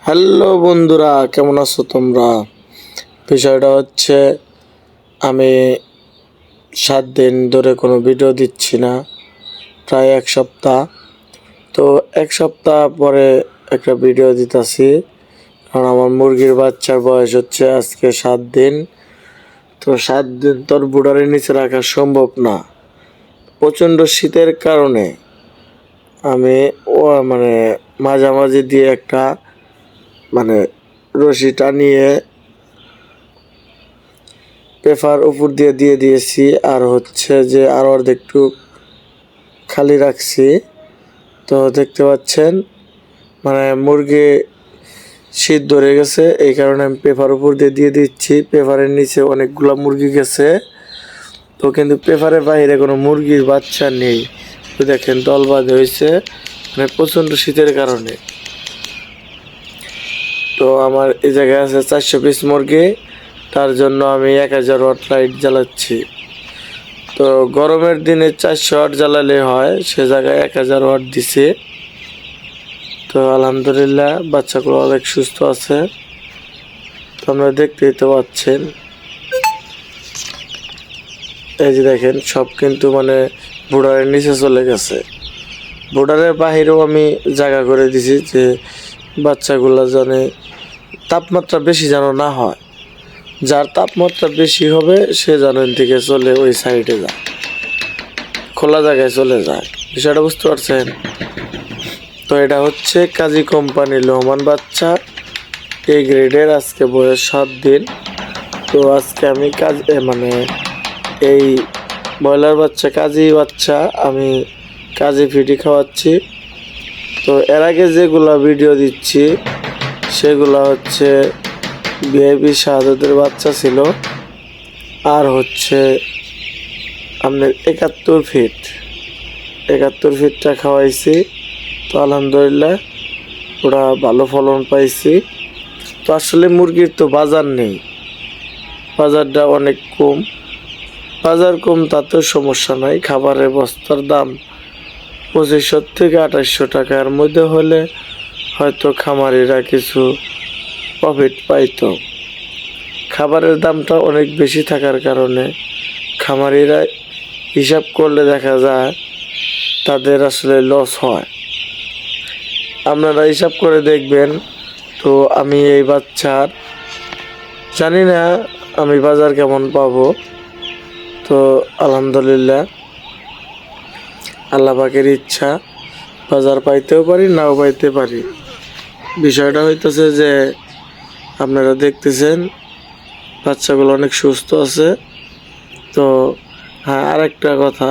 Hello বন্ধুরা, কেমন আছো তোমরা? বিষয়টা হচ্ছে আমি 7 দিন ধরে কোনো ভিডিও দিচ্ছি না, প্রায় 1 সপ্তাহ। তো 1 সপ্তাহ পরে একটা ভিডিও দিতেছি, কারণ আমার মুরগির বাচ্চার বয়স হচ্ছে আজকে 7 দিন। তো 7 দিন তোর বুড়ারের নিচে রাখা সম্ভব না, প্রচণ্ড শীতের কারণে আমি মানে মাঝামাঝি দিয়ে একটা রশি টানিয়ে পেপার উপর দিয়ে দিয়েছি, আর হচ্ছে যে আর অর্ধেকটু খালি রাখছি। তো দেখতে পাচ্ছেন মুরগি শীত ধরে গেছে, এই কারণে আমি পেপার উপর দিয়ে দিচ্ছি। পেপারের নিচে অনেকগুলো মুরগি গেছে, তো কিন্তু পেপারের বাইরে কোনো মুরগির বাচ্চা নেই। তো দেখেন দল বাঁধে হয়েছে প্রচণ্ড শীতের কারণে। তো আমার এই জায়গায় আছে 400 পিস মুরগি, তার জন্য আমি 1000 ওয়াট লাইট জ্বালাচ্ছি। তো গরমের দিনে 400 ওয়াট জ্বালালে হয়, সে জায়গায় 1000 ওয়াট দিছে। তো আলহামদুলিল্লাহ বাচ্চাগুলো অনেক সুস্থ আছে। তো আপনারা দেখতেই তো পাচ্ছেন, এই যে দেখেন সব কিন্তু বোর্ডারের নিচে চলে গেছে। বোর্ডারের বাহিরেও আমি জায়গা করে দিছি যে বাচ্চাগুলো জানে তাপমাত্রা বেশি যেন না হয়। যার তাপমাত্রা বেশি হবে সে যেন থেকে চলে ওই সাইডে যায়, খোলা জায়গায় চলে যায়। বিষয়টা বুঝতে পারছেন? তো এটা হচ্ছে কাজী কোম্পানি লোহমান বাচ্চা, এই গ্রেডের। আজকে বয়স 7 দিন। তো আজকে আমি এই ব্রয়লার বাচ্চা, কাজী বাচ্চা আমি কাজী ফিডি খাওয়াচ্ছি। তো এর আগে যেগুলা ভিডিও দিচ্ছি সেগুলা হচ্ছে ভিআইপি শাহাদাতের বাচ্চা ছিল, আর হচ্ছে আপনার 71 ফিটটা খাওয়াইছি। তো আলহামদুলিল্লাহ ওরা ভালো ফলন পাইছি। তো আসলে মুরগির তো বাজার নেই, বাজারটা অনেক কম। বাজার কম তাতেও সমস্যা নাই, খাবারের বস্তার দাম 2500 থেকে 2800 টাকার মধ্যে হলে হয়তো খামারিরা কিছু প্রফিট পাইতো। খাবারের দামটা অনেক বেশি থাকার কারণে খামারিরা হিসাব করলে দেখা যায় তাদের আসলে লস হয়। আপনারা হিসাব করে দেখবেন। তো আমি এই বাচ্চার জানি না আমি বাজার কেমন পাবো। তো আলহামদুলিল্লাহ আল্লাহ পাকের ইচ্ছা, বাজার পাইতেও পারি নাও পাইতে পারি। বিষয়টা হইতেছে যে আপনারা দেখতেছেন বাচ্চাগুলো অনেক সুস্থ আছে। তো হ্যাঁ, আরেকটা কথা,